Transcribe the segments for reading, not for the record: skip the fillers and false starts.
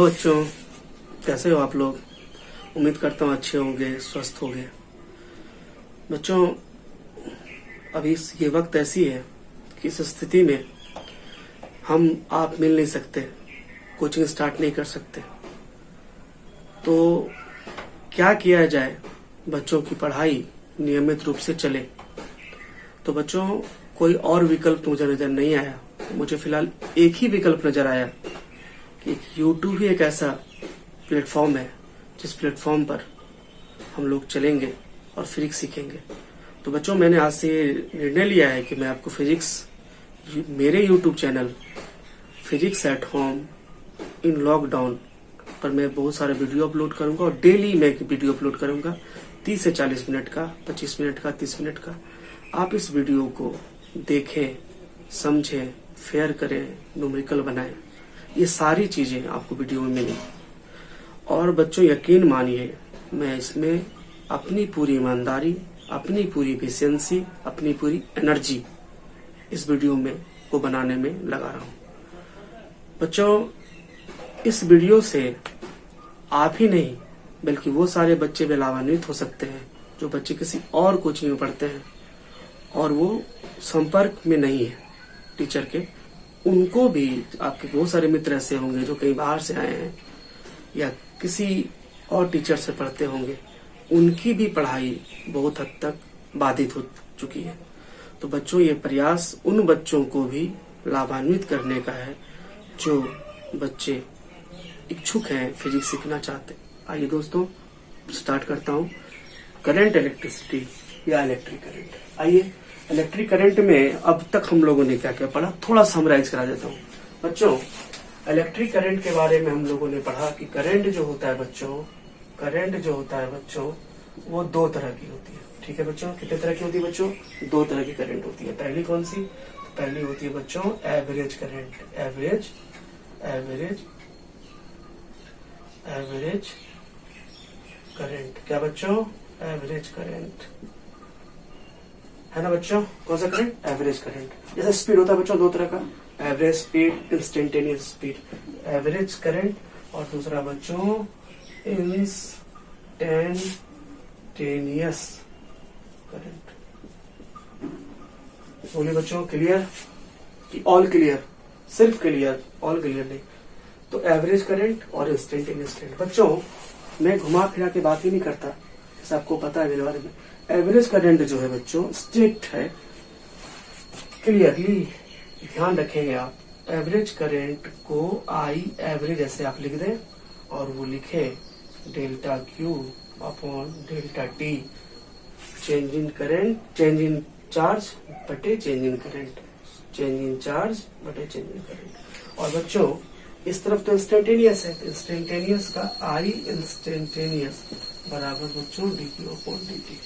Hello बच्चों, कैसे हो आप लोग। उम्मीद करता हूँ अच्छे होंगे, स्वस्थ होंगे। बच्चों, अभी ये वक्त ऐसी है कि इस स्थिति में हम आप मिल नहीं सकते, कोचिंग स्टार्ट नहीं कर सकते। तो क्या किया जाए बच्चों की पढ़ाई नियमित रूप से चले। तो बच्चों, कोई और विकल्प मुझे नजर नहीं आया। मुझे फिलहाल एक ही विकल्प नजर आया कि यूट्यूब ही एक ऐसा प्लेटफॉर्म है जिस प्लेटफॉर्म पर हम लोग चलेंगे और फिजिक्स सीखेंगे। तो बच्चों, मैंने आज से निर्णय लिया है कि मैं आपको फिजिक्स मेरे YouTube channel physics at home in lockdown पर मैं बहुत सारे वीडियो अपलोड करूंगा और डेली मैं वीडियो अपलोड करूंगा 30 से 40 मिनट का, 25 मिनट का, 30 मिनट का। आप इस वीडियो को देखें, समझें, शेयर करें, न्यूमेरिकल बनाएं। ये सारी चीजें आपको वीडियो में मिलेंगी। और बच्चों, यकीन मानिए, मैं इसमें अपनी पूरी ईमानदारी, अपनी पूरी एफिशिएंसी, अपनी पूरी एनर्जी इस वीडियो में को बनाने में लगा रहा हूं। बच्चों, इस वीडियो से आप ही नहीं बल्कि वो सारे बच्चे भी लाभान्वित हो सकते हैं जो बच्चे किसी और कोचिंग में पढ़ते हैं और वो संपर्क में नहीं है टीचर के। उनको भी, आपके बहुत सारे मित्र ऐसे होंगे जो कहीं बाहर से आए हैं या किसी और टीचर से पढ़ते होंगे, उनकी भी पढ़ाई बहुत हद तक बाधित हो चुकी है। तो बच्चों, ये प्रयास उन बच्चों को भी लाभान्वित करने का है जो बच्चे इच्छुक हैं, फिजिक्स सीखना चाहते हैं। आइए दोस्तों, स्टार्ट करता हूँ। करंट इलेक्ट्रिसिटी या इलेक्ट्रिक करंट। आइए, इलेक्ट्रिक करंट में अब तक हम लोगों ने क्या क्या पढ़ा, थोड़ा समराइज करा देता हूँ। बच्चों, इलेक्ट्रिक करंट के बारे में हम लोगों ने पढ़ा कि करंट जो होता है बच्चों, वो दो तरह की होती है। ठीक है बच्चों, कितने तरह की होती है बच्चों? दो तरह की करंट होती है। पहली कौन सी? पहली होती है बच्चों एवरेज करंट। Average current. क्या बच्चों? एवरेज करंट है ना बच्चों। कौन सा करंट? Average current. जैसे स्पीड होता है बच्चों दो तरह का, average speed, instantaneous speed. Average current और दूसरा बच्चों इंस्टेंटेनियस करंट। बोलिए बच्चों, क्लियर कि ऑल क्लियर? सिर्फ क्लियर, ऑल क्लियर नहीं। तो एवरेज करंट और इंस्टेंटेनियस करंट। बच्चों, मैं घुमा फिरा के बात ही नहीं करता, जैसे आपको पता है मेरे बारे में। एवरेज करंट जो है बच्चों स्ट्रिक्ट है, क्लियरली ध्यान रखेंगे आप। एवरेज करंट को आई एवरेज ऐसे आप लिख दें और वो लिखे delta Q upon delta T, change in current, change in charge बटे change in current, change in charge बटे चेंज इन करंट। और बच्चों, इस तरफ तो इंस्टेंटेनियस है, इंस्टेंटेनियस का आई इंस्टेंटेनियस बराबर बच्चों D Q upon D T.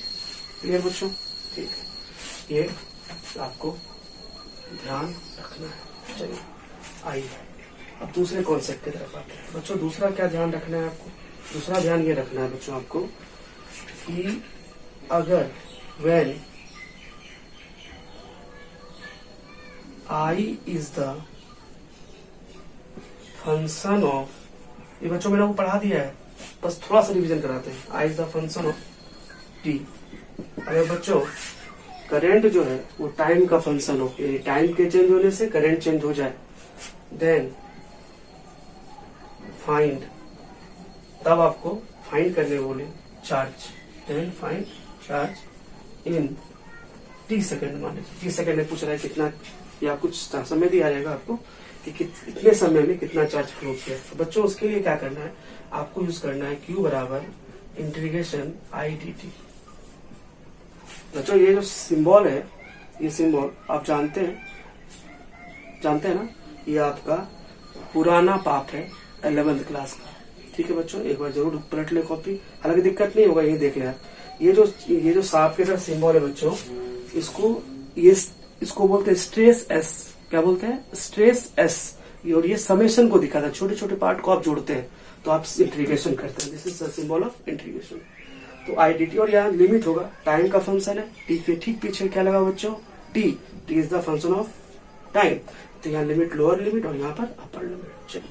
Clear बच्चों? ठीक है, ये आपको ध्यान रखना है। चलिए आइए अब दूसरे कॉन्सेप्ट की तरफ आते हैं। बच्चों, दूसरा क्या ध्यान रखना है आपको? दूसरा ध्यान ये रखना है बच्चों आपको कि अगर when I is the function of, ये बच्चों मैंने आपको पढ़ा दिया है, बस थोड़ा सा रिवीजन कराते हैं। I is the function of T. अगर बच्चों करंट जो है वो टाइम का फंक्शन हो, यानी टाइम के चेंज होने से करंट चेंज हो जाए, देन फाइंड, तब आपको फाइंड करने बोले charge, then find charge in t second. मान लीजिए टी सेकेंड में पूछ रहा है कितना, या कुछ समय दिया जाएगा आपको कि कितने समय में कितना चार्ज फ्लो किया। तो बच्चों, उसके लिए क्या करना है, आपको यूज करना है Q बराबर इंटीग्रेशन आई डी टी। बच्चों, ये जो सिंबल है, ये सिंबल आप जानते हैं ना, ये आपका पुराना पाठ है 11th क्लास का। ठीक है बच्चों, एक बार जरूर पलट ले कॉपी, हालांकि दिक्कत नहीं होगा, ये देख लें। ये जो सांप के तरह सिंबल है बच्चों, इसको बोलते हैं स्ट्रेस एस। क्या बोलते हैं? Stress S. और ये समेशन को दिखाता है, छोटे छोटे पार्ट को आप जोड़ते हैं तो आप इंटीग्रेशन करते हैं। This is the symbol of integration. तो आई डी टी, और यहाँ लिमिट होगा, टाइम का फंक्शन है, टी के ठीक पीछे क्या लगा बच्चों? T. T is the function of time. तो यहाँ लिमिट लोअर लिमिट और यहाँ पर अपर लिमिट।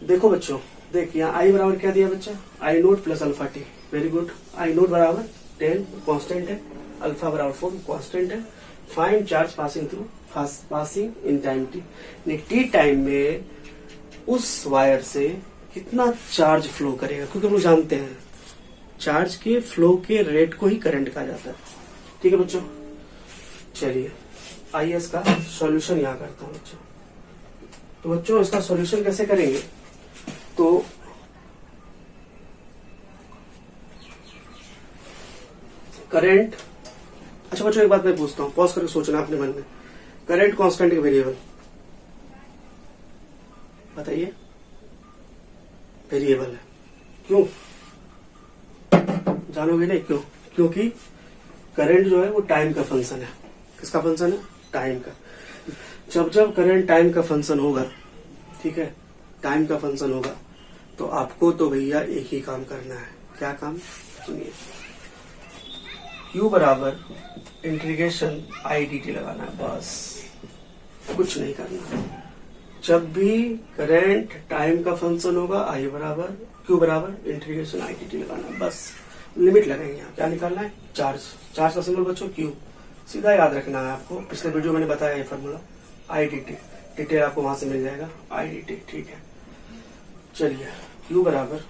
देखो बच्चों, देखिए यहाँ आई बराबर क्या दिया बच्चा, I naught plus alpha T. Very good. I naught बराबर 10 कांस्टेंट है, अल्फा बराबर 4 कांस्टेंट है। Find charge passing through passing in time T. T time में उस वायर से कितना चार्ज फ्लो करेगा, क्योंकि हम लोग जानते हैं चार्ज के फ्लो के रेट को ही करंट कहा जाता है। ठीक है बच्चों, चलिए आइए इसका सॉल्यूशन यहाँ करता हूँ बच्चों। तो बच्चों इसका सॉल्यूशन कैसे करेंगे, तो करंट, अच्छा बच्चों एक बात मैं पूछता हूँ, पॉज करके सोचना अपने मन में, करंट कांस्टेंट के वेरिएबल बताइए। वेरिएबल है, क्यों जानोगे नहीं क्यों? क्योंकि करंट जो है वो टाइम का फंक्शन है। किसका फंक्शन है? टाइम का। जब जब करंट टाइम का फंक्शन होगा, ठीक है, टाइम का फंक्शन होगा, तो आपको तो भैया एक ही काम करना है। क्या काम? सुनिए, Q बराबर इंटीग्रेशन आई डी टी लगाना है, बस कुछ नहीं करना। जब भी करंट टाइम का फंक्शन होगा, आई बराबर Q बराबर इंटीग्रेशन आई डी टी लगाना है, बस लिमिट लगाएंगे। यहाँ क्या निकालना है? चार्ज। चार्ज का सिंबल बच्चों Q, सीधा याद रखना है आपको। पिछले वीडियो मैंने बताया ये formula, I D T, detail आपको वहां से मिल जाएगा, आई डी टी। ठीक है, चलिए Q बराबर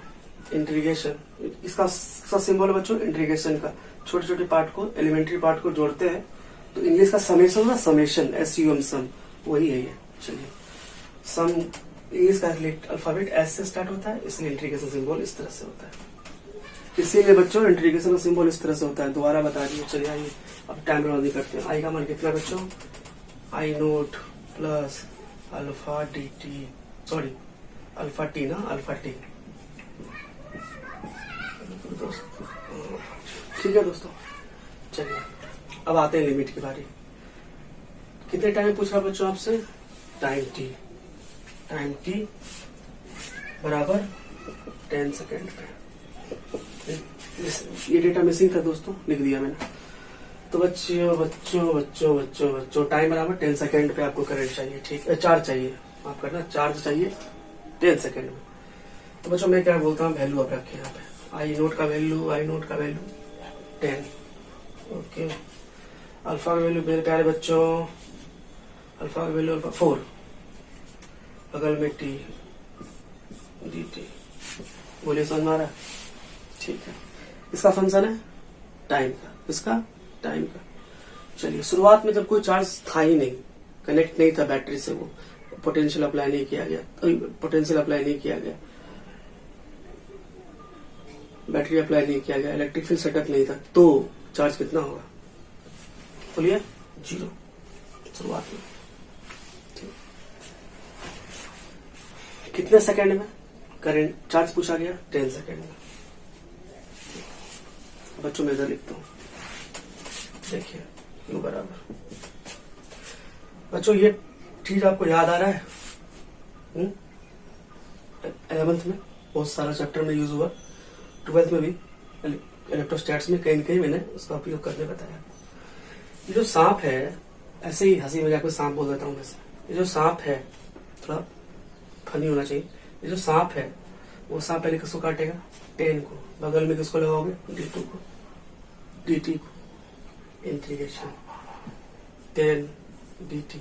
इंटीग्रेशन, इसका सिंबल बच्चों इंटीग्रेशन का, छोटे छोटे पार्ट को, एलिमेंट्री पार्ट को जोड़ते हैं तो इंग्लिश का समेशन ना, समेशन SUM सम, वही है ये। चलिए सम, इंग्लिश का अल्फाबेट एस से स्टार्ट होता है, इसलिए इंटीग्रेशन सिंबल इस तरह से होता है। इसीलिए बच्चों इंटीग्रेशन का सिंबल इस तरह से होता है। दोबारा बता दिए। चलिए आइए अब टाइम बर्बाद नहीं करते हैं। आई का मान कितना बच्चों? I naught plus alpha D T, sorry alpha T ना, अल्फा टी। ठीक है दोस्तों, चलिए अब आते हैं लिमिट की बारी। कितने टाइम पूछ रहा बच्चों आपसे? Time T. टाइम टी बराबर 10 सेकेंड पे। ये डेटा मिसिंग था दोस्तों, लिख दिया मैंने। तो बच्चों बच्चों बच्चों बच्चों बच्चों टाइम बराबर 10 सेकेंड पे आपको करंट चाहिए। ठीक है, चार्ज चाहिए, माफ करना, चार्ज चाहिए 10 सेकेंड में। तो बच्चों मैं क्या बोलता हूँ, वैल्यू अब रखे यहाँ पे। आई नोट का वैल्यू 10। ओके, अल्फा का वैल्यू मेरे प्यारे बच्चों, अल्फा का वैल्यू अल्फा 4, बगल में टी डी टी। बोलिए समझ में आ रहा है? ठीक है, इसका फंक्शन है टाइम का, इसका टाइम का। चलिए शुरुआत में जब कोई चार्ज था ही नहीं, कनेक्ट नहीं था बैटरी से, वो पोटेंशियल अप्लाई नहीं किया गया, बैटरी अप्लाई नहीं किया गया, इलेक्ट्रिक फील्ड सेटअप नहीं था, तो चार्ज कितना होगा? बोलिए 0 शुरुआत में। कितने सेकंड में करंट चार्ज पूछा गया? 10 सेकंड में। बच्चों में इधर लिखता हूं, देखिए Q बराबर, बच्चों ये चीज आपको याद आ रहा है? 11th में बहुत सारा चैप्टर में यूज हुआ, 12th में भी इलेक्ट्रोस्टैट्स में कहीं न कहीं मैंने उसका उपयोग करके बताया। ये जो सांप है, ऐसे ही हंसी मजाक में सांप बोल देता हूँ वैसे, ये जो सांप है थोड़ा फनी होना चाहिए। ये जो सांप है, वो सांप पहले किसको काटेगा? 10 को। बगल में किसको लगाओगे? D2 को, DT को। इंटीग्रेशन 10 DT,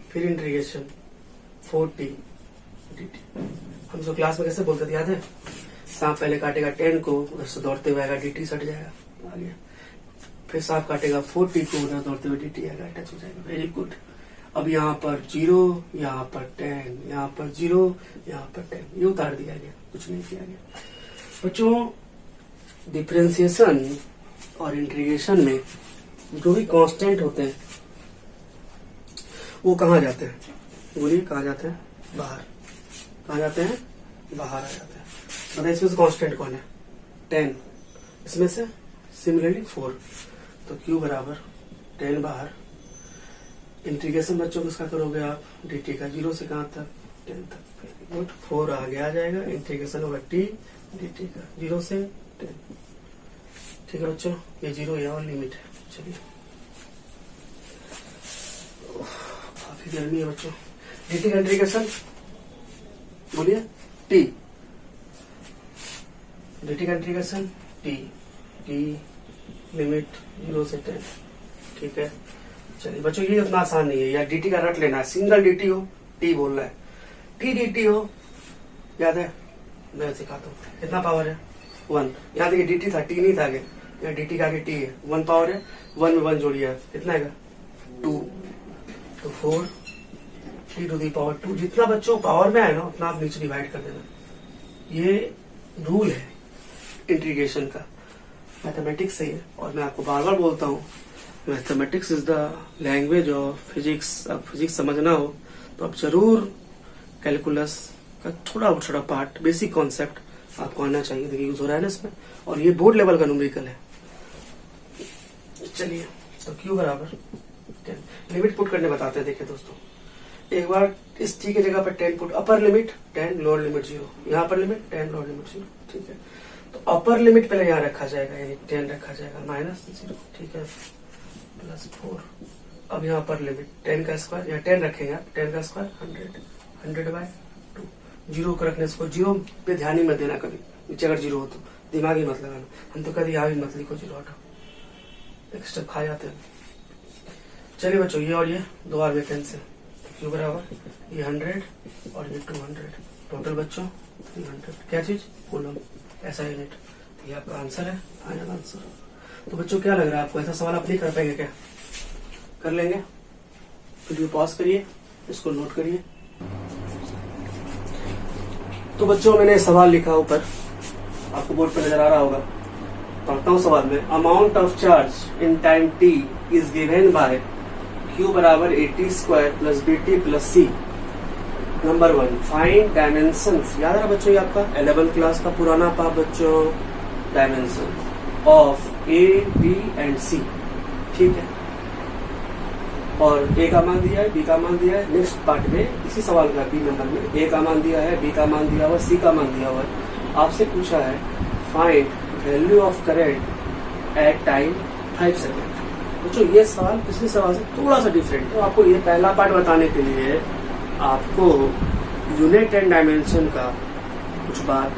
फिर इंटीग्रेशन 40 DT। हम जो क्लास में कैसे बोलते थे याद है? सांप पहले काटेगा 10 को, उधर से दौड़ते हुए आएगा, DT सट जाएगा, आ गया। फिर सांप काटेगा 40 को, उधर दौड़ते हुए DT आएगा, टच हो जाएगा। Very good. अब यहाँ पर 0, यहाँ पर 10, यहाँ पर 0, यहाँ पर 10, ये उतार दिया गया, कुछ नहीं किया गया। बच्चों डिफरेंशिएशन और इंटीग्रेशन में जो भी कांस्टेंट होते हैं वो कहाँ जाते हैं? बोलिए कहाँ जाते हैं? बाहर। कहाँ जाते हैं? बाहर आ जाते हैं। मतलब इसमें से कांस्टेंट कौन है? 10, इसमें से सिमिलरली 4, तो Q बराबर 10 बाहर। इंटीग्रेशन बच्चों किसका करोगे आप? dt का, 0 से कहाँ तक? 10 तक। गुड, 4 आगे आ जाएगा, इंटीग्रेशन होगा t dt का, 0 से 10। ठीक है बच्चों, ये 0 ये और लिमिट है। चलिए काफी गर्मी है बच्चों। dt का इंटीग्रेशन बोलिए t, dt का इंटीग्रेशन t लिमिट 0 से 10। ठीक है, चलिए बच्चों ये उतना आसान नहीं है, या dt का रट लेना है, सिंगल dt हो, t बोल रहा है, t dt हो, याद है, मैं सिखाता हूँ, कितना पावर है 1, यहाँ देखिए dt था, t नहीं था आगे, यहाँ dt का आगे t है, 1 पावर है, 1 में 1 जोड़िए, कितना आएगा 2, तो 4 t टू दी पावर 2। जितना बच्चों पावर में आए ना उतना आप नीचे डिवाइड कर देना, ये रूल है इंटीग्रेशन का, मैथमेटिक्स सही है। और मैं आपको बार बार बोलता हूँ, mathematics is the language of physics. अब फिजिक्स समझना हो तो आप जरूर कैलकुलस का थोड़ा छोटा पार्ट, बेसिक कॉन्सेप्ट आपको आना चाहिए। देखिए यूज हो रहा है ना इसमें, और ये बोर्ड लेवल का न्यूमेरिकल है। चलिए तो क्यू बराबर 10, लिमिट पुट करने बताते हैं। देखिए दोस्तों, एक बार इस t की जगह पर 10 put, upper limit 10, lower limit 0, यहाँ पर लिमिट 10, लोअर लिमिट 0। ठीक है, तो अपर लिमिट पहले यहाँ रखा जाएगा, यानी 10 रखा जाएगा, -0। ठीक है, +4। अब यहाँ पर लिमिट 10 का स्क्वायर, यहाँ 10 रखेंगे आप, 10 का स्क्वायर 100/2। 0 को रखने से 0 पे ध्यान ही मत देना कभी, नीचे अगर 0 हो तो दिमाग ही मत लगाना। हम तो कभी यहाँ भी मत लिखो 0, हटाओ, एक स्टेप खा जाते हैं। चलिए बच्चों, ये और ये 2 बार में कैंसिल, क्यू बराबर ये 100 और ये 200, टोटल बच्चों 300। क्या चीज? कूलम, ऐसा यूनिट। ये आपका आंसर है, फाइनल आंसर। तो बच्चों क्या लग रहा है आपको, ऐसा सवाल आप नहीं कर पाएंगे क्या? कर लेंगे? वीडियो पॉज करिए, इसको नोट करिए। तो बच्चों मैंने सवाल लिखा ऊपर, आपको बोर्ड पर नजर आ रहा होगा, पढ़ता हूँ सवाल में। Amount of charge in time t is given by q बराबर at² plus bt plus c। Number 1, find dimensions. याद है बच्चों, ये आपका 11th क्लास का पुराना पाप बच्चों, dimension of a, b and c। ठीक है, और a का मान दिया है, b का मान दिया है। नेक्स्ट पार्ट में इसी सवाल का b नंबर में a का मान दिया है, b का मान दिया हुआ, c का मान दिया हुआ है। आपसे पूछा है find value of current at time 5 second. बच्चों ये सवाल पिछले सवाल से थोड़ा सा डिफरेंट है। तो आपको ये पहला पार्ट बताने के लिए आपको यूनिट एंड डायमेंशन का कुछ बात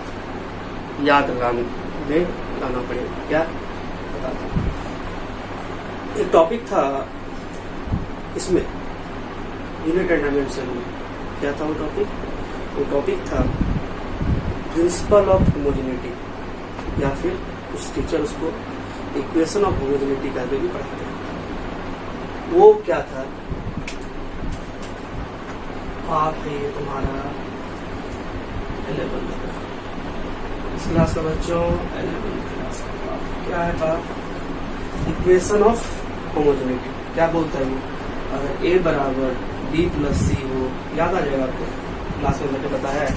याद लाना पड़ेगा। क्या बताता हूँ, एक टॉपिक था इसमें यूनिट एंड डायमेंशन में। क्या था वो टॉपिक? वो टॉपिक था प्रिंसिपल ऑफ होमोजेनिटी, या फिर उस टीचर उसको इक्वेशन ऑफ होमोजेनिटी करके भी पढ़ाते हैं। वो क्या था? आप है ये तुम्हारा 11th का, इस क्लास का बच्चों 11th क्लास का क्या है बात? Equation of homogeneity. क्या बोलता है वो? अगर a बराबर b प्लस c हो, याद आ जाएगा आपको, क्लास में मैंने बताया है,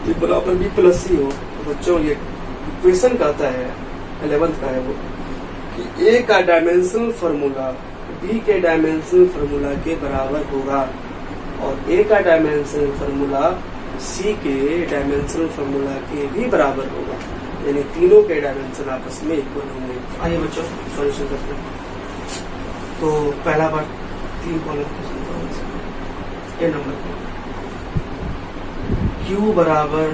a बराबर b प्लस c हो, तो बच्चों ये इक्वेशन कहता है 11th का है वो, कि a का डायमेंशनल फार्मूला b के डायमेंशनल फार्मूला के बराबर होगा, और a का डायमेंशनल फार्मूला c के डायमेंशनल फार्मूला के भी बराबर होगा, यानी तीनों के डायमेंशन आपस में इक्वल होंगे। आइए बच्चों सॉल्यूशन करते हैं। तो पहला बार 3 कॉलम ए नंबर पे q बराबर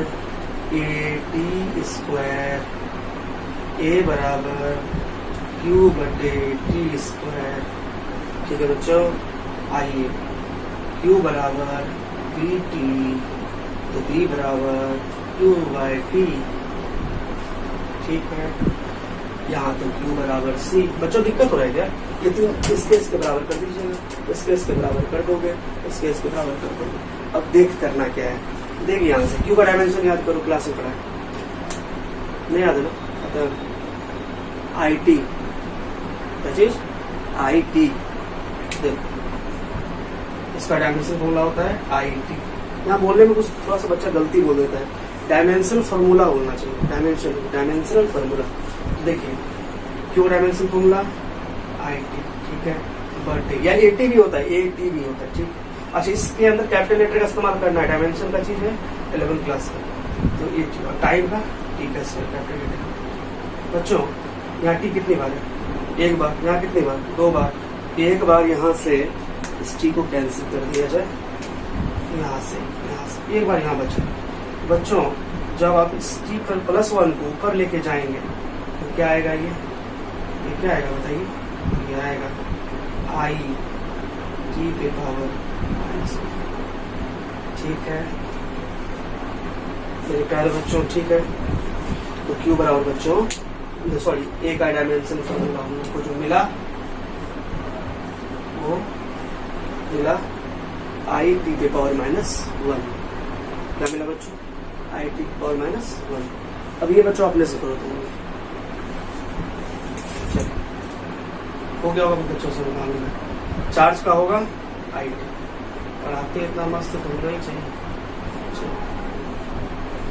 at² a बराबर q/t²। ठीक है बच्चों, आइए q बराबर bt, तो b बराबर q/t। ठीक है, यहाँ तो q बराबर c। बच्चों दिक्कत हो रहा है क्या? ये 3 इसके बराबर कर दीजिएगा, इसके बराबर कर दोगे, इसके बराबर कर दोगे। अब देख करना क्या है, देखिए यहाँ से q का डायमेंशन याद करो, क्लास में पढ़ा है, नहीं याद है ना? मतलब IT, क्या चीज? IT। देखो इसका डायमेंशन फॉर्मूला होता है IT। यहाँ बोलने में कुछ थोड़ा सा बच्चा गलती बोल देता है, डायमेंशनल फार्मूला बोलना चाहिए, डायमेंशनल फार्मूला। देखिए क्यों डायमेंशनल फार्मूला IT, ठीक है, बट या AT भी होता है, AT भी होता है। ठीक, अच्छा इसके अंदर कैपिटल लेटर का इस्तेमाल करना है, डायमेंशन का चीज है 11th क्लास का, तो AT, और टाइम का T का कैपिटल लेटर। बच्चों यहाँ T कितनी बार है? 1 बार। यहाँ कितनी बार? 2 बार। 1 बार यहाँ से इस T को कैंसिल कर दिया जाए, यहाँ से 1 बार यहाँ बचा। बच्चों जब आप इस t पर +1 को ऊपर लेके जाएंगे तो क्या आएगा, ये क्या आएगा बताइए, ये आएगा i t के पावर -1। ठीक है मेरे प्यारे बच्चों, ठीक है। तो Q बराबर बच्चों, सॉरी, एक डायमेंशन फॉर्मूला हम लोग को जो मिला वो मिला i t के पावर -1। क्या मिला बच्चों, i t के पावर -1। अब ये बच्चों अपने से करो तुम, हो गया होगा बच्चों से मालूम है। चार्ज का होगा i t, पढ़ाते इतना मस्त तो होना ही चाहिए,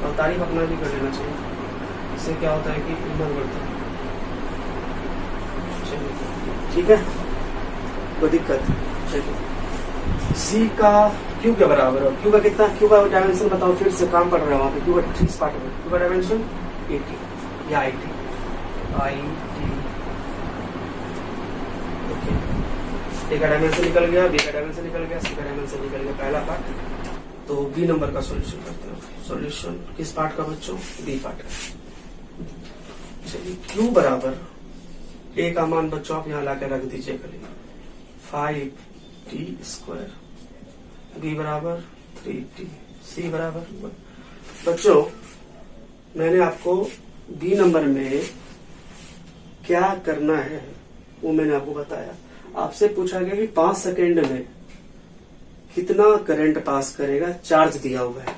और तारीफ अपना भी कर लेना चाहिए। इससे क्या होता है कि ईमान बढ़ता है। चलिए ठीक है, कोई दिक्कत। चलिए सी का क्यू के बराबर है। क्यू का कितना, क्यू का डायमेंशन बताओ, फिर से काम पड़ रहा है वहाँ पे। क्यू का 3 पार्ट में, क्यू का डायमेंशन 80 या IT ओके। ए का डायमेंशन निकल गया, बी का डायमेंशन निकल गया, सी का डायमेंशन निकल गया, पहला पार्ट। तो बी नंबर का सॉल्यूशन करते हैं। सॉल्यूशन किस पार्ट का बच्चों, बी पार्ट का। चलिए क्यू बराबर ए का मान बच्चों आप यहाँ लाकर रख दीजिए करिए 5t², बी बराबर 3t, सी बराबर 1। बच्चों मैंने आपको बी नंबर में क्या करना है वो मैंने आपको बताया। आपसे पूछा गया कि 5 सेकेंड में कितना करंट पास करेगा, चार्ज दिया हुआ है।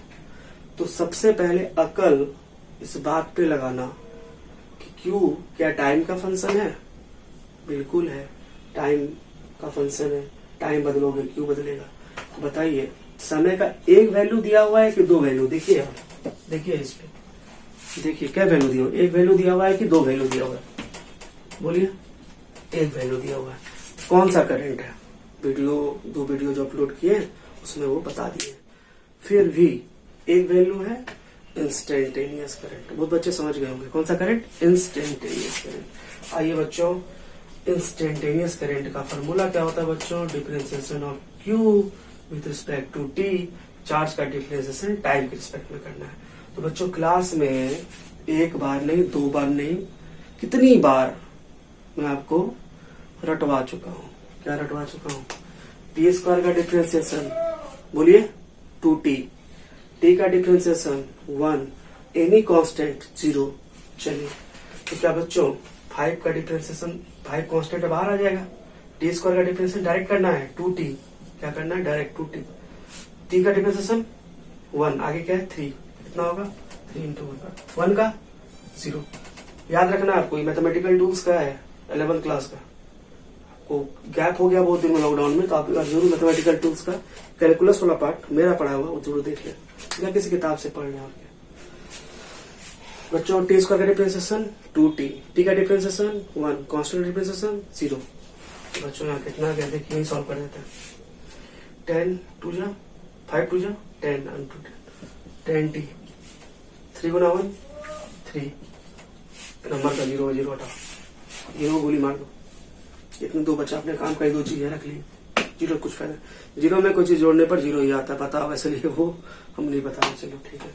तो सबसे पहले अकल इस बात पे लगाना कि क्यू क्या टाइम का फंक्शन है, बिल्कुल है, टाइम का फंक्शन है। टाइम बदलोगे क्यू बदलेगा। तो बताइए समय का एक वैल्यू दिया हुआ है कि 2 वैल्यू, देखिए आप देखिए इस पे, देखिए क्या वैल्यू दिया हुआ, एक वैल्यू दिया हुआ है कि 2 वैल्यू दिया हुआ है, बोलिए। एक वैल्यू दिया हुआ है। कौन सा करंट है, दो वीडियो जो अपलोड किए उसमें वो बता दिए। फिर भी एक वैल्यू है इंस्टेंटेनियस करंट। बहुत बच्चे समझ गए होंगे कौन सा करंट, इंस्टेंटेनियस करंट। आइए बच्चों, इंस्टेंटेनियस करंट का फॉर्मूला क्या होता है बच्चों, differentiation of q with respect to t. Charge का डिफरेंशिएशन टाइम के रिस्पेक्ट में करना है। तो बच्चों क्लास में एक बार नहीं, 2 बार नहीं, कितनी बार मैं आपको रटवा चुका हूँ। क्या रटवा चुका हूँ, t² का डिफरेंशिएशन बोलिए 2t, t का डिफरेंशिएशन 1, एनी कांस्टेंट 0। चलिए तो क्या बच्चों 5 का डिफरेंशिएशन, 5 कांस्टेंट बाहर आ जाएगा। t² का डिफरेंशिएशन डायरेक्ट करना है 2t, क्या करना है डायरेक्ट 2t। t का डिफरेंशिएशन 1, आगे क्या है 3, कितना होगा 3 × 1 का 0। याद रखना आपको, ये मैथमेटिकल टूल्स का है 11th क्लास का। आपको गैप हो गया बहुत दिन में लॉकडाउन में, तो आप जरूर मैथमेटिकल टूल्स का कैलकुलस वाला पार्ट मेरा पढ़ा हुआ वो जरूर देख ले, या किसी किताब से पढ़ लें। और क्या बच्चों, t² का डिफरेंशिएशन 2t, t का डिफरेंशिएशन 1, कांस्टेंट डिफरेंशिएशन 0। बच्चों यहाँ कितना गया देखिए, यही सॉल्व कर देते हैं। 10 2 जा 5 2 जा 10 10t, 3 × 1 3, नंबर का 0 0 हटाओ, 0 गोली मार दो। इतने 2 बच्चा अपने काम का ही 2 चीजें रख ली, 0 कुछ फायदा, 0 में कुछ चीज जोड़ने पर 0 ही आता है, बताओ वैसे लिए वो हम नहीं बताएंगे। चलो ठीक है।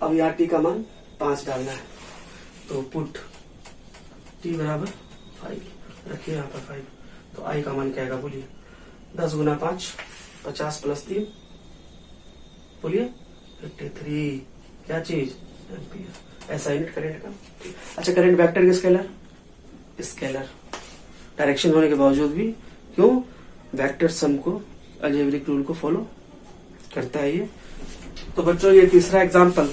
अब यहाँ t का मान 5 डालना है, तो पुट t बराबर 5 रखिए यहाँ पर 5। तो i का मान क्या आएगा बोलिए, 10 × 5 50 + 3 बोलिए 53। क्या चीज, एम्पियर। ऐसा यूनिट करंट का। अच्छा करंट वेक्टर के स्केलर, स्केलर डायरेक्शन होने के बावजूद भी क्यों वेक्टर सम को, अलजेब्रिक रूल को फॉलो करता है ये। तो बच्चों ये तीसरा एग्जांपल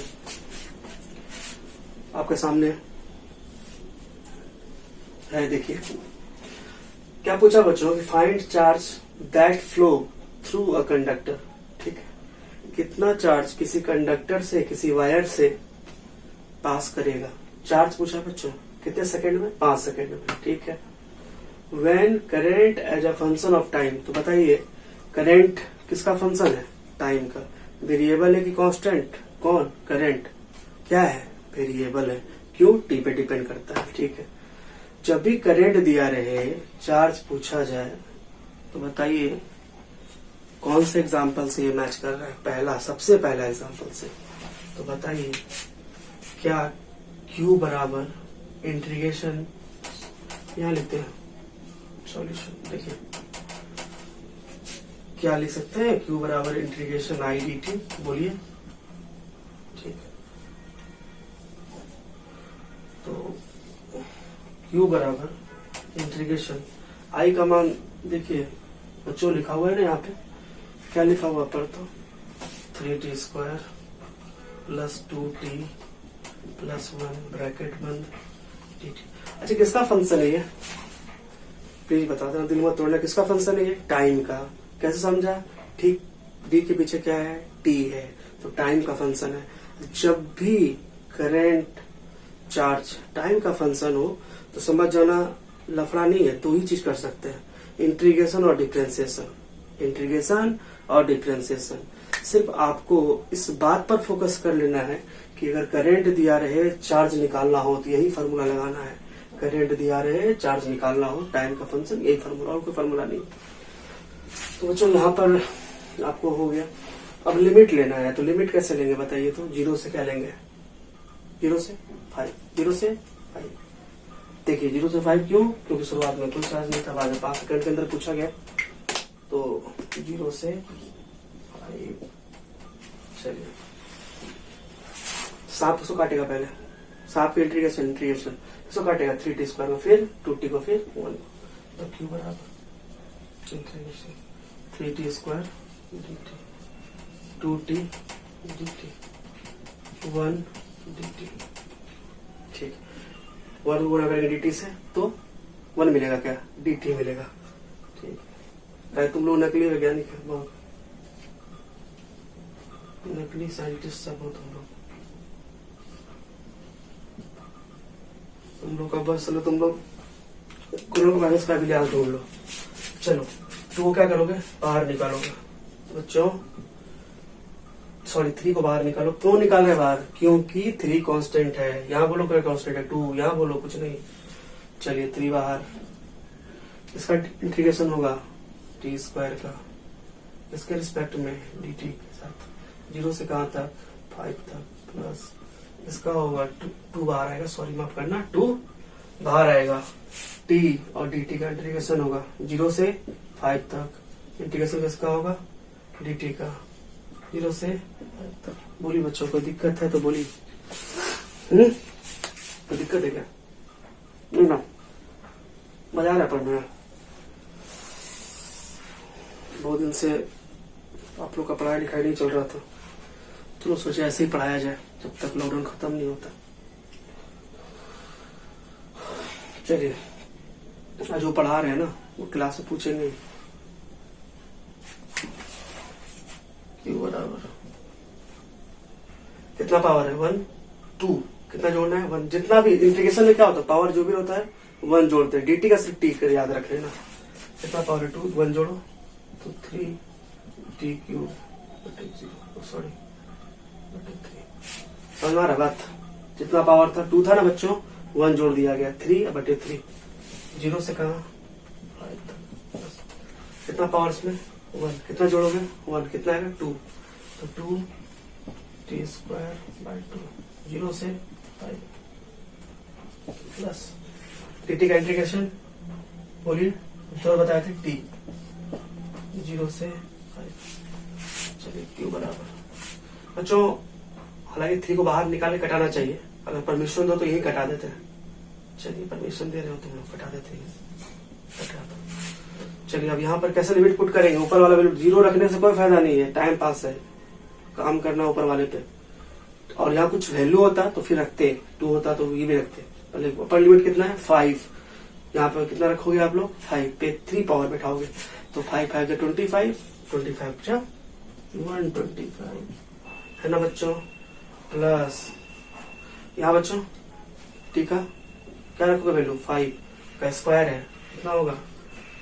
आपके सामने है, देखिए क्या पूछा बच्चों, find charge that flow through a conductor. ठीक है, कितना चार्ज किसी कंडक्टर से, किसी वायर से पास करेगा, चार्ज पूछा बच्चों, कितने सेकंड में, 5 सेकंड में। ठीक है। When current as a function of time, तो बताइए करंट किसका फंक्शन है, टाइम का। वेरिएबल है कि कांस्टेंट, कौन, करंट क्या है, वेरिएबल है। क्यों, टी पे डिपेंड करता है। ठीक है। जब भी करंट दिया रहे, चार्ज पूछा जाए, तो बताइए कौन से एग्जाम्पल से ये मैच कर रहा है, पहला, सबसे पहला एग्जाम्पल से। तो बताइए क्या Q बराबर इंटीग्रेशन, यहाँ लिखते हैं सॉल्यूशन, देखिए क्या लिख सकते हैं, Q बराबर इंटीग्रेशन आई डी टी, बोलिए। ठीक, तो Q बराबर इंटीग्रेशन आई का मान देखिए बच्चों लिखा हुआ है ना, यहाँ पे क्या लिखा हुआ पर, तो 3t square plus 2t plus 1 bracket बंद dt। अच्छा किसका फंक्शन है ये, प्लीज बता देना, दिल मत तोड़ना, किसका फंक्शन है ये, टाइम का। कैसे समझा, ठीक, डी के पीछे क्या है, टी है, तो टाइम का फंक्शन है। जब भी करंट चार्ज टाइम का फंक्शन हो तो समझ जाना लफड़ा नहीं है, तो ही चीज कर सकते हैं, इंटीग्रेशन और डिफरेंशिएशन, इंटीग्रेशन और डिफरेंशिएशन। सिर्फ आपको इस बात पर फोकस कर लेना है कि अगर करंट दिया रहे चार्ज निकालना हो तो यही फार्मूला लगाना है, करंट दिया रहे चार्ज निकालना हो, टाइम का फंक्शन यही फार्मूला, और कोई फार्मूला नहीं। तो बच्चों यहाँ पर आपको हो गया। अब लिमिट लेना है, तो लिमिट कैसे लेंगे बताइए, तो 0 से क्या लेंगे, 0 से 5, 0 से 5। देखिए 0 से 5 क्यों, क्योंकि शुरुआत में कोई चार्ज नहीं था, बाद में 5 सेकंड के अंदर पूछा गया, तो 0 से 5। चलिए सांप उसको काटेगा, पहले सांप की इंटीग्रेशन, इसको काटेगा 3t स्क्वायर को, फिर 2t को, फिर 1, तो Q बराबर integration 3t square dt, 2t dt, 1 dt। ठीक, 1 को गुणा करेंगे dt से तो 1 मिलेगा, क्या dt मिलेगा। ठीक, भाई तुम लोग नकली वैज्ञानिक है, बहुत नकली साइंटिस्ट सब हो तुम लोग का बस, चलो तुम लोग कुल माइनस का भी लिहाज ढूंढ लो। चलो तो क्या करोगे, बाहर निकालोगे बच्चों, सॉरी 3 को बाहर निकालो। क्यों निकाल रहे बाहर, क्योंकि 3 कांस्टेंट है, यहाँ बोलो क्या कांस्टेंट है, 2, यहाँ बोलो कुछ नहीं। चलिए 3 बाहर, इसका इंटीग्रेशन होगा t स्क्वायर का, इसके रिस्पेक्ट में dt के साथ, 0 से कहाँ तक, 5 तक, प्लस इसका होगा 2 बाहर आएगा, सॉरी माफ करना, 2 बाहर आएगा, t और dt का इंटीग्रेशन होगा 0 से 5 तक, इंटीग्रेशन किसका होगा, dt का 0 से 5 तक। बोली बच्चों, कोई दिक्कत है तो बोली, कोई दिक्कत है क्या, नहीं ना, मजा आ रहा है पढ़ने में। 2 दिन से आप लोग का पढ़ाई लिखाई नहीं चल रहा था, चलो सोचे ऐसे ही पढ़ाया जाए जब तक लॉकडाउन खत्म नहीं होता। चलिए आज जो पढ़ा रहे हैं ना वो क्लास में पूछेंगे, Q बराबर कितना पावर है, 1 2, कितना जोड़ना है 1, जितना भी इंटीग्रेशन में क्या होता है पावर जो भी होता है 1 जोड़ते हैं, dt का सिर्फ t कर याद रख लेना, कितना पावर है 2, 1 जोड़ो तो 3 t क्यूब, सॉरी 3, समझ आ रहा बात, जितना पावर था 2 था ना बच्चों, 1 जोड़ दिया गया 3/3, 0 से कहा 5 तक, कितना पावर इसमें 1, कितना जोड़ोगे 1, कितना आएगा 2, तो 2 t स्क्वायर बाय 2, 0 से 5 प्लस dt का इंटीग्रेशन बोलिए, तो बताए थे t, 0 से 5। चलिए Q बराबर बच्चों, हालांकि 3 को बाहर निकाले कटाना चाहिए, अगर परमिशन दो तो यही कटा देते हैं। चलिए परमिशन दे रहे हो तुम लोग, कटा देते हैं, कटा दो। चलिए अब यहाँ पर कैसे लिमिट पुट करेंगे, ऊपर वाला वैल्यू 0 रखने से कोई फायदा नहीं है, टाइम पास है, काम करना ऊपर वाले पे, और यहाँ कुछ वैल्यू होता तो फिर रखते, 2 होता तो ये भी रखते। पहले ऊपर लिमिट कितना है 5, यहाँ पर कितना रखोगे आप लोग 5 पे 3 पावर बैठाओगे, तो 5 5 से 25, 25 जा 125 है ना बच्चों, प्लस यहाँ बच्चों ठीक है, क्या रखोगे वैल्यू 5 का स्क्वायर है, कितना होगा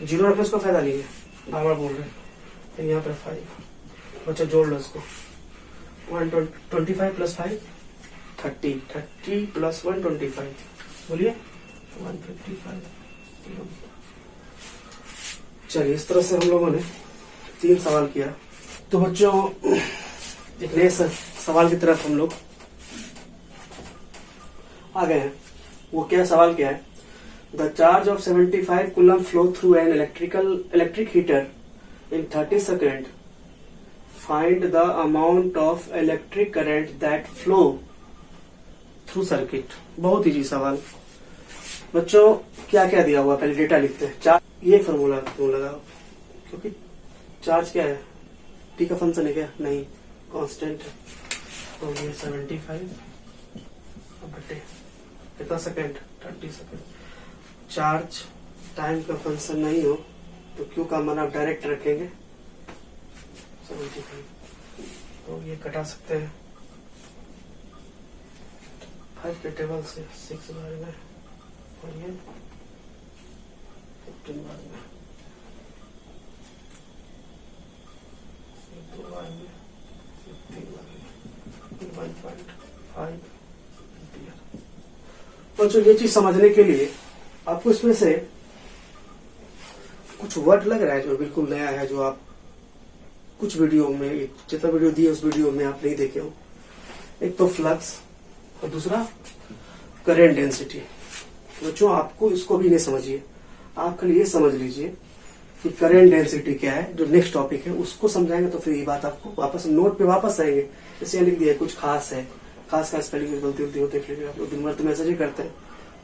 0 रखने उसका फायदा नहीं है, बार बार बोल रहे हैं, तो यहाँ पर 5 बच्चों जोड़ लो इसको, 125 प्लस 5 30 प्लस 125 बोलिए 155। चलिए इस तरह से हम लोगों ने 3 सवाल किया। तो बच्चों एक नए सवाल की तरफ हम लोग आ गए हैं। वो क्या सवाल क्या है? The charge of 75 coulomb flow through an electric heater in 30 second. Find the amount of electric current that flow through circuit. बहुत इजी सवाल बच्चों। क्या क्या दिया हुआ पहले डेटा लिखते हैं। चार्ज, ये फॉर्मूला क्यों लगाओ? क्योंकि चार्ज क्या है? टी का फंक्शन है क्या? नहीं, कांस्टेंट है। तो ये 75 बटे कितना सेकेंड? 30 सेकेंड। चार्ज टाइम का फंक्शन नहीं हो तो क्यों का मान आप डायरेक्ट रखेंगे 75। तो ये कटा सकते हैं 5 के टेबल से 6 बार में, और ये 15 बार में, 2 बार में, 3 बार में, 1.5 एम्पियर। तो जो ये चीज समझने के लिए आपको इसमें से कुछ वर्ड लग रहा है जो बिल्कुल नया है, जो आप कुछ वीडियो में, जितना वीडियो दिए उस वीडियो में आप नहीं देखे हो। एक तो फ्लक्स और दूसरा करंट डेंसिटी। बच्चों आपको इसको भी नहीं समझिए, आप खाली ये समझ लीजिए कि करंट डेंसिटी क्या है। जो नेक्स्ट टॉपिक है उसको समझाएंगे तो फिर ये बात आपको वापस नोट पे वापस आएंगे। जैसे लिख दिया कुछ खास है, खास का स्पेलिंग गलती होती हो देख लीजिए। आप लोग दिन भर तो मैसेज ही करते हैं,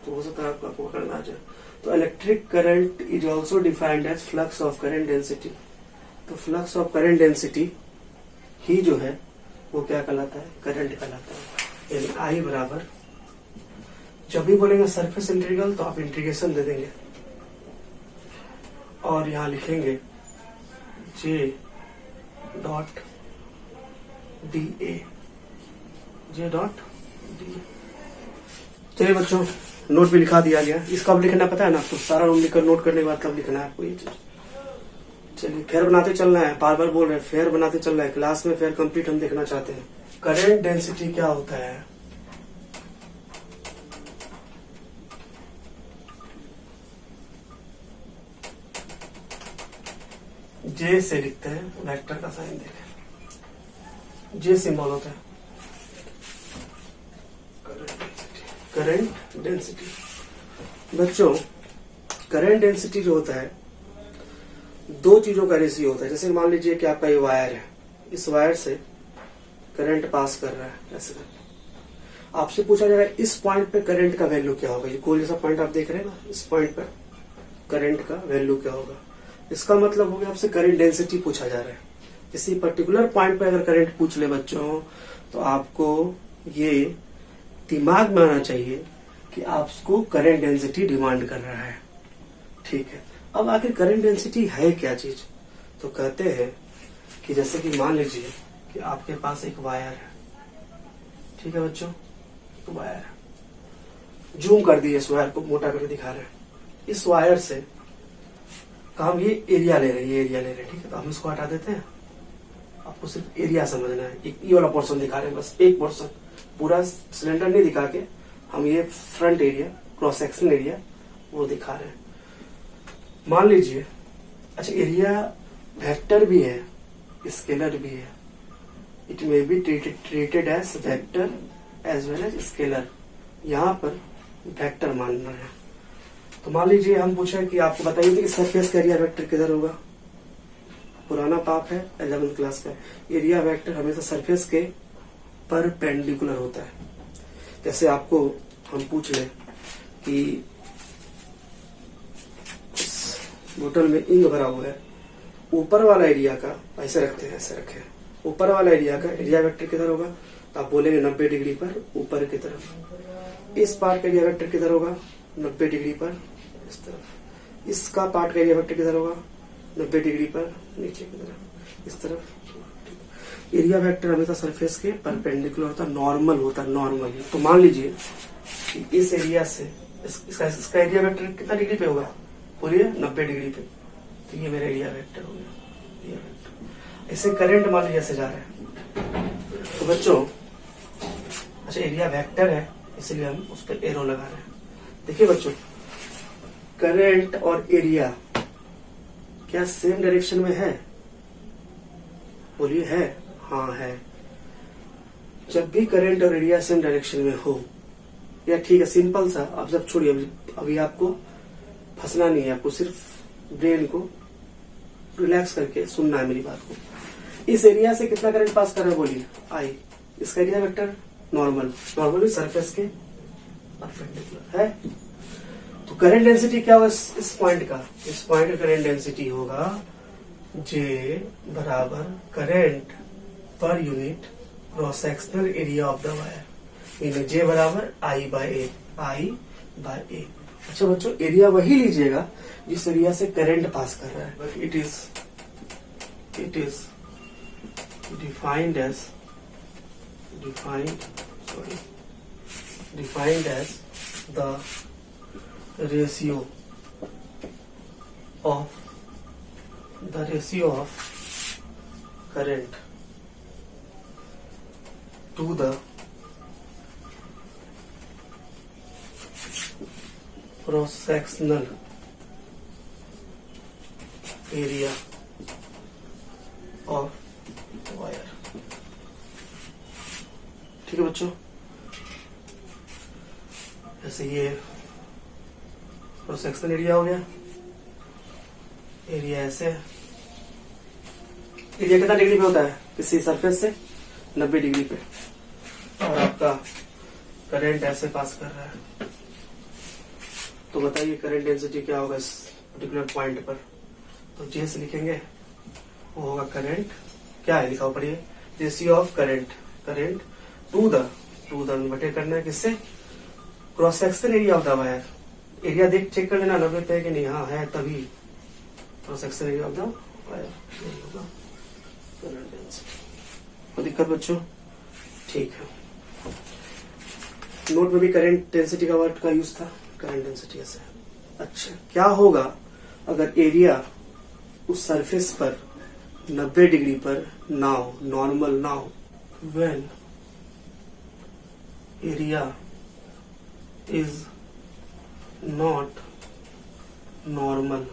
तो हो सकता है आपको पकड़ना आ जाए। तो electric current is also defined as flux of current density. तो फ्लक्स ऑफ करंट डेंसिटी ही जो है वो क्या कहलाता है? करंट कहलाता है। यानी आई बराबर, जब भी बोलेंगे सरफेस इंटीग्रल तो आप इंटीग्रेशन दे देंगे और यहां लिखेंगे J dot D A, J dot D. चलिए बच्चों, नोट भी लिखा दिया गया। इसका अब लिखना पता है ना आपको? सारा रूम लिखकर नोट करने के बाद कब लिखना है आपको ये चीज। चलिए, फेयर बनाते चलना है। बार बार बोल रहे हैं फेयर बनाते चलना है। क्लास में फेयर कंप्लीट हम देखना चाहते हैं। करंट डेंसिटी क्या होता है? जे से लिखते हैं, वेक्टर का साइन देखें, जे सिंबल होता है करंट डेंसिटी। बच्चों करंट डेंसिटी जो होता है दो चीजों का रेशियो होता है। जैसे मान लीजिए कि आपका ये वायर है, इस वायर से करंट पास कर रहा है, ऐसे करके आपसे पूछा जाएगा इस पॉइंट पे करंट का वैल्यू क्या होगा। ये गोल जैसा पॉइंट आप देख रहे हैं ना, इस पॉइंट पर करंट का वैल्यू क्या होगा। इसका मतलब हो गया आपसे करंट डेंसिटी पूछा जा रहा है। किसी पर्टिकुलर पॉइंट पे अगर करंट पूछ ले बच्चों, तो आपको ये दिमाग में आना चाहिए कि आपको करंट डेंसिटी डिमांड कर रहा है। ठीक है, अब आखिर करंट डेंसिटी है क्या चीज? तो कहते हैं कि जैसे कि मान लीजिए कि आपके पास एक वायर है। ठीक है बच्चों, एक वायर है, जूम कर दिए, इस वायर को मोटा करके दिखा रहे हैं। इस वायर से हम ये एरिया ले रहे हैं, ये एरिया ले रहे हैं। ठीक है, तो हम इसको हटा देते हैं। आपको सिर्फ एरिया समझना है। एक ये वाला पोर्शन दिखा रहे हैं, बस एक पोर्शन, पूरा सिलेंडर नहीं दिखा के हम ये front area, cross section area वो दिखा रहे हैं। मान लीजिए, अच्छा एरिया वेक्टर भी है, स्केलर भी है। It may be treated as vector as well as scalar. यहाँ पर वेक्टर मान रहे हैं। तो मान लीजिए हम पूछे कि आपको बताइए कि सरफेस का एरिया वेक्टर किधर होगा। पुराना पाप है 11th क्लास का, एरिया वेक्टर हमेशा सरफेस के परपेंडिकुलर होता है। जैसे आपको हम पूछ ले कि बोतल में इंक भरा हुआ है, ऊपर वाला एरिया का, ऐसे रखते हैं, ऐसे रखे, ऊपर वाला एरिया का एरिया वेक्टर किधर होगा? तो आप बोलेंगे 90 डिग्री पर ऊपर की तरफ। इस पार्ट का एरिया वेक्टर किधर होगा? 90 डिग्री पर इस तरफ। इसका पार्ट का एरिया वेक्टर किधर होगा? 90 डिग्री पर नीचे की तरफ, इस तरफ। एरिया वेक्टर हमेशा सरफेस के परपेंडिकुलर होता है, नॉर्मल होता है, नॉर्मल। तो मान लीजिए कि इस एरिया से इसका एरिया वेक्टर कितना डिग्री पे होगा? बोलिए 90 डिग्री पे। तो ये मेरा एरिया वेक्टर हो गया, एरिया वेक्टर। ऐसे करंट मान लीजिए ऐसे जा रहे हैं। तो बच्चों अच्छा एरिया वेक्टर है इसलिए हम उस पर एरो लगा रहे हैं। देखिए बच्चों, करंट और एरिया क्या सेम डायरेक्शन में है? बोलिए है। हाँ है। जब भी करंट और एरिया सेम डायरेक्शन में हो, या ठीक है, सिंपल सा, आप सब छोड़िए, अभी आपको फंसना नहीं है, आपको सिर्फ ब्रेन को रिलैक्स करके सुनना है मेरी बात को। इस एरिया से कितना करंट पास कर रहा है बोलिए, आई। इसका एरिया वेक्टर नॉर्मल सरफेस के परपेंडिकुलर है। तो करंट डेंसिटी क्या होगा इस पॉइंट का, इस पॉइंट का करंट डेंसिटी होगा J बराबर current per unit cross sectional area of the wire, J बराबर I बाय ए। अच्छा बच्चों, एरिया वही लीजिएगा जिस एरिया से करंट पास कर रहा है, but it is defined as the ratio of current to the cross sectional area of wire। ठीक है बच्चों, ऐसे ये क्रॉस सेक्शनल एरिया हो गया। एरिया ऐसे, एरिया कितना डिग्री पे होता है किसी सरफेस से, 90 डिग्री पे, और आपका करंट ऐसे पास कर रहा है। तो बताइए करंट डेंसिटी क्या होगा इस पर्टिकुलर पॉइंट पर। तो जे से लिखेंगे, वो होगा करंट, क्या है लिखा हो पढ़िए, ratio of current to the बटे करना है किससे, cross section area of the wire. Area देख चेक कर लेना 90 पे है कि नहीं, हाँ है, तभी cross section area of the wire यही होगा करंट डेंसिटी। कोई दिक्कत बच्चों, ठीक है। नोट में भी करंट डेंसिटी का वर्ड का यूज था, करंट डेंसिटी ऐसे। अच्छा, क्या होगा अगर एरिया उस सरफेस पर 90 डिग्री पर ना हो, नॉर्मल ना हो। When area is not normal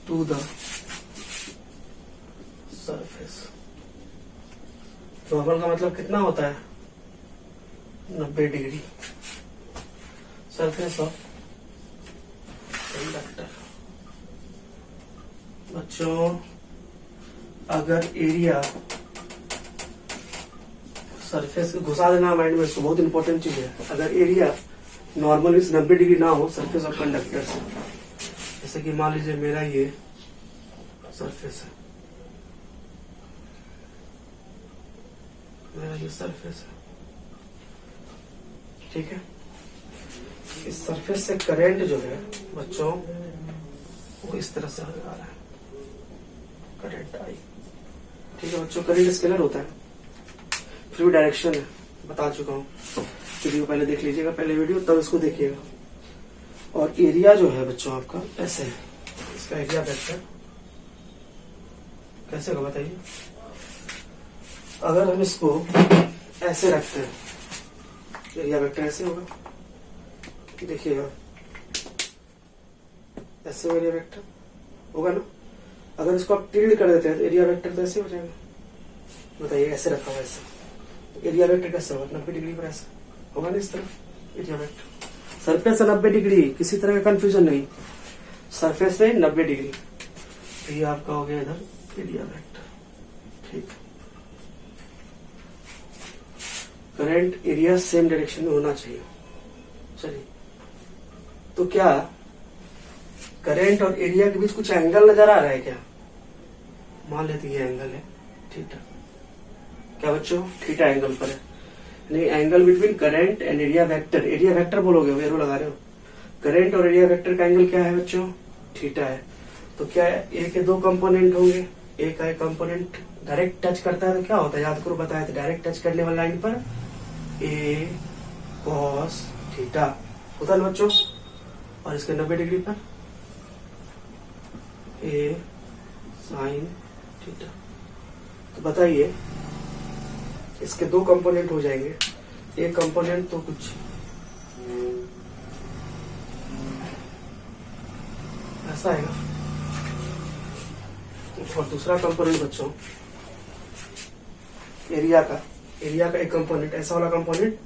to the surface. Normal का मतलब कितना होता है, 90 डिग्री सरफेस ऑफ कंडक्टर। बच्चों, अगर एरिया सरफेस को घुसा देना माइंड में, इसको बहुत इंपॉर्टेंट चीज है। अगर एरिया नॉर्मली 90 डिग्री ना हो सरफेस ऑफ कंडक्टर से, जैसे कि मान लीजिए मेरा ये सरफेस है, मेरा ये सरफेस है, ठीक है। इस सरफेस से करंट जो है बच्चों वो इस तरह से आ रहा है, करंट आई। ठीक है बच्चों, करंट स्केलर होता है, फिर भी डायरेक्शन है, बता चुका हूँ। वीडियो पहले देख लीजिएगा, पहले वीडियो, तब इसको देखिएगा। और एरिया जो है बच्चों आपका ऐसे है, इसका एरिया वेक्टर कैसे होगा बताइए। अगर हम इसको ऐसे रखते हैं, एरिया वेक्टर ऐसे होगा, देखिएगा ऐसे एरिया वेक्टर होगा ना। अगर इसको आप टिल्ड कर देते हैं तो एरिया वेक्टर तो ऐसे हो जाएगा। बताइए, ऐसे रखा हुआ ऐसे, एरिया वेक्टर कैसे होगा, 90 डिग्री पर ऐसे होगा ना, इस तरह एरिया वेक्टर। सरफेस से 90 डिग्री, किसी तरह का कंफ्यूजन नहीं, सरफेस से 90 डिग्री, तो ये आपका हो गया इधर एरिया वेक्टर। ठीक, करंट एरिया सेम डायरेक्शन में होना चाहिए। चलिए, तो क्या करंट और एरिया के बीच कुछ एंगल नजर आ रहा है क्या? मान लेते ये एंगल है थीटा। क्या बच्चों, थीटा एंगल पर है, नहीं angle between current and area vector. Area vector बोलोगे, एरो लगा रहे हो। करंट और एरिया वेक्टर का एंगल क्या है बच्चों? थीटा है। तो क्या ए के दो कंपोनेंट होंगे, ए का एक कंपोनेंट डायरेक्ट टच करता है तो क्या होता है, याद करो बताया था, डायरेक्ट टच करने वाली लाइन पर ए कॉस थीटा होता है बच्चों, और इसके 90 डिग्री पर ए साइन थीटा। तो बताइए, इसके दो कंपोनेंट हो जाएंगे, एक कंपोनेंट तो कुछ ऐसा आएगा, और दूसरा कंपोनेंट बच्चों एरिया का एक कंपोनेंट, ऐसा वाला कंपोनेंट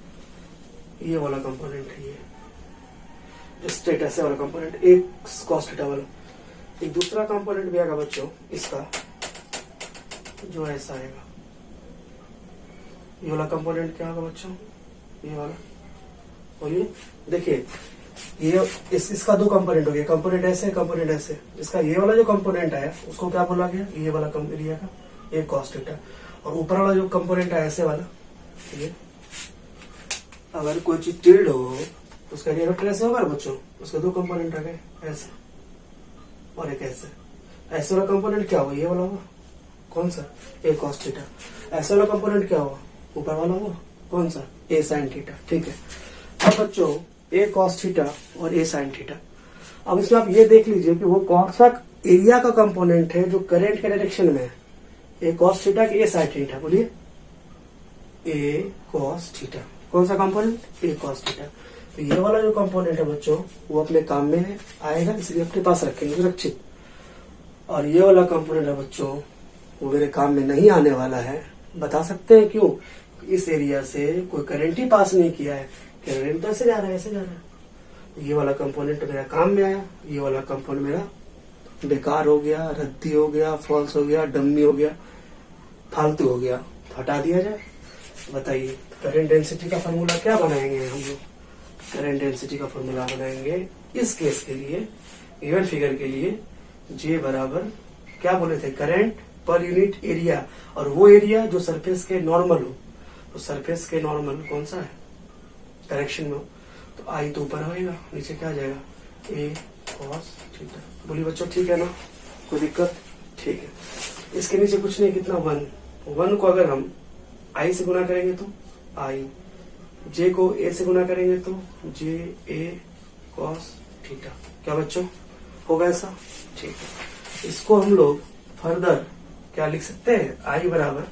ये वाला कंपोनेंट है, ये स्ट्रेट ऐसे वाला कंपोनेंट, एक cos थीटा वाला। एक दूसरा कंपोनेंट भी आएगा बच्चों इसका, जो ऐसा आएगा। ये वाला कंपोनेंट क्या होगा बच्चों, ये वाला, बोलिए। देखिए ये इसका दो कंपोनेंट हो गया, कंपोनेंट ऐसे, कंपोनेंट ऐसे। इसका ये वाला जो कंपोनेंट है उसको क्या बोला गया, ये वाला एरिया का, ये cos थीटा। और ऊपर वाला जो कंपोनेंट है ऐसे वाला, ये अगर कोई चीज टिल्ड हो तो उसका एरिया वेक्टर ऐसे होगा बच्चों। उसके दो कंपोनेंट आ गए, ऐसे और एक ऐसे। ऐसे वाला कंपोनेंट क्या होगा, ये वाला होगा, कौन सा, ए cos थीटा। ऐसे वाला कंपोनेंट क्या होगा, ऊपर वाला होगा, कौन सा, ए sin थीटा। ठीक है, अब बच्चों ए cos थीटा और ए sin थीटा। अब इसमें आप ये देख लीजिए कि वो कौन सा एरिया का कंपोनेंट है जो करंट के डायरेक्शन में है, ए cos थीटा कि ए sin थीटा, बोलिए। ए cos थीटा, कौन सा कंपोनेंट, ए cos थीटा। तो ये वाला जो कंपोनेंट है बच्चों वो अपने काम में आएगा, इसलिए अपने पास रखेंगे सुरक्षित। और ये वाला कंपोनेंट है बच्चों वो मेरे काम में नहीं आने वाला है। बता सकते हैं क्यों, इस एरिया से कोई करंट ही पास नहीं किया है, करंट तो ऐसे जा रहा है, ऐसे जा रहा है। ये वाला कंपोनेंट मेरा काम में आया, ये वाला कंपोनेंट मेरा बेकार हो गया, रद्दी हो गया, फॉल्स हो गया, डम्मी हो गया, फालतू हो गया, तो हटा दिया जाए। बताइए करंट डेंसिटी का फॉर्मूला क्या बनाएंगे हम लोग, करंट डेंसिटी का फॉर्मूला बनाएंगे इस केस के लिए, गिवन फिगर के लिए, जे बराबर क्या बोले थे, करंट पर यूनिट एरिया। और वो एरिया जो सरफेस के नॉर्मल हो, तो सरफेस के नॉर्मल कौन सा है, डायरेक्शन में हो, तो आई तो ऊपर होएगा, नीचे क्या आ जाएगा, ए cos थीटा। बोलिए बच्चों ठीक है ना, कोई दिक्कत, ठीक है। इसके नीचे कुछ नहीं, कितना, 1 को अगर हम आई से गुना करेंगे तो आई, जे को ए से गुना करेंगे तो जे ए cos थीटा। क्या बच्चों होगा ऐसा, ठीक है। इसको हम लोग फर्दर क्या लिख सकते हैं, आई बराबर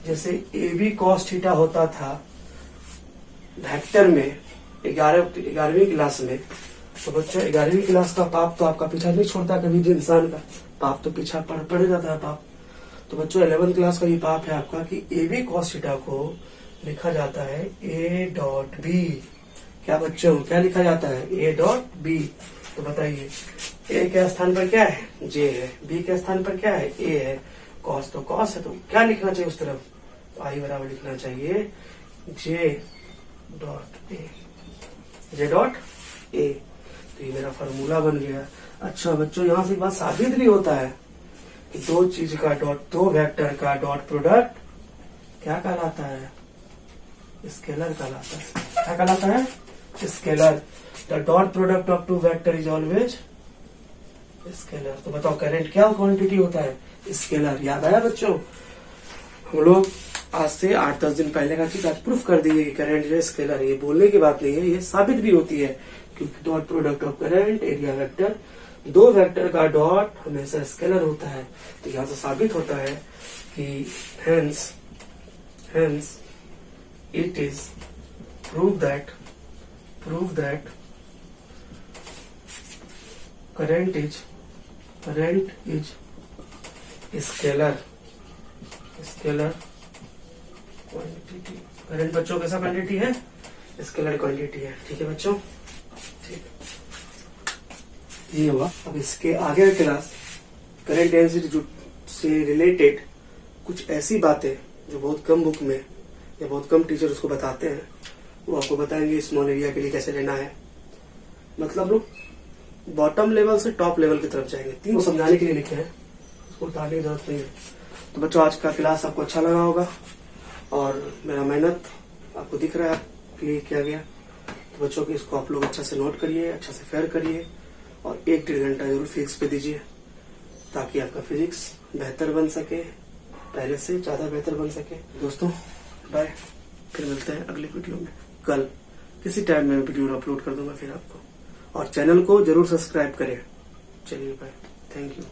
जैसे ए बी cos थीटा होता था वेक्टर में 11वीं क्लास में। तो बच्चों 11वीं क्लास का पाप तो आपका पीछा नहीं छोड़ता कभी भी, इंसान का पाप तो पीछा पड़ जाता है पाप। तो बच्चों 11वीं क्लास का ये पाप है आपका कि ए बी cos थीटा को लिखा जाता है ए डॉट बी। क्या बच्चों क्या लिखा जाता है, ए डॉट बी। तो बताइए ए के स्थान पर क्या है, जे है, बी के स्थान पर क्या है, ए है, cos तो cos है, तो क्या लिखना चाहिए उस तरफ, तो आई बराबर लिखना चाहिए J dot A, J dot A. तो ये मेरा फॉर्मूला बन गया। अच्छा बच्चों यहाँ से एक बात साबित भी होता है कि दो चीज का डॉट, दो वेक्टर का डॉट प्रोडक्ट क्या कहलाता है, स्केलर कहलाता है। क्या कहलाता है, scalar. The dot product of two vector is always scalar. तो बताओ करंट क्या क्वांटिटी होता है, स्केलर। याद आया बच्चों, हम लोग आज से 8-10 दिन पहले का चीज आज प्रूफ कर दिए कि करंट जो है स्केलर है। ये बोलने की बात नहीं है, ये साबित भी होती है, क्योंकि dot product of current area vector, दो वेक्टर का डॉट हमेशा स्केलर होता है। तो यहाँ से साबित होता है कि hence it is prove that current is scalar quantity. Current बच्चों कैसा क्वांटिटी है, स्केलर क्वांटिटी है। ठीक है बच्चों, ठीक है, ये हुआ। अब इसके आगे का क्लास करंट डेंसिटी से रिलेटेड कुछ ऐसी बातें जो बहुत कम बुक में या बहुत कम टीचर उसको बताते हैं, वो आपको बताएंगे स्मॉल एरिया के लिए कैसे लेना है। मतलब लोग बॉटम लेवल से टॉप लेवल की तरफ जाएंगे। 3 समझाने के लिए लिखे हैं, उसको उतारने की जरूरत नहीं है। तो बच्चों आज का क्लास आपको अच्छा लगा होगा और मेरा मेहनत आपको दिख रहा है आपके लिए किया गया। तो बच्चों की इसको आप लोग अच्छा से नोट करिए, अच्छा से फेयर करिए और 1-1.5 घंटा जरूर फिजिक्स पे दीजिए, ताकि आपका फिजिक्स बेहतर बन सके, पहले से ज्यादा बेहतर बन सके। दोस्तों बाय, फिर मिलते हैं अगले वीडियो में। कल किसी टाइम में वीडियो अपलोड कर दूंगा फिर आपको, और चैनल को जरूर सब्सक्राइब करें। चलिए बाय, थैंक यू।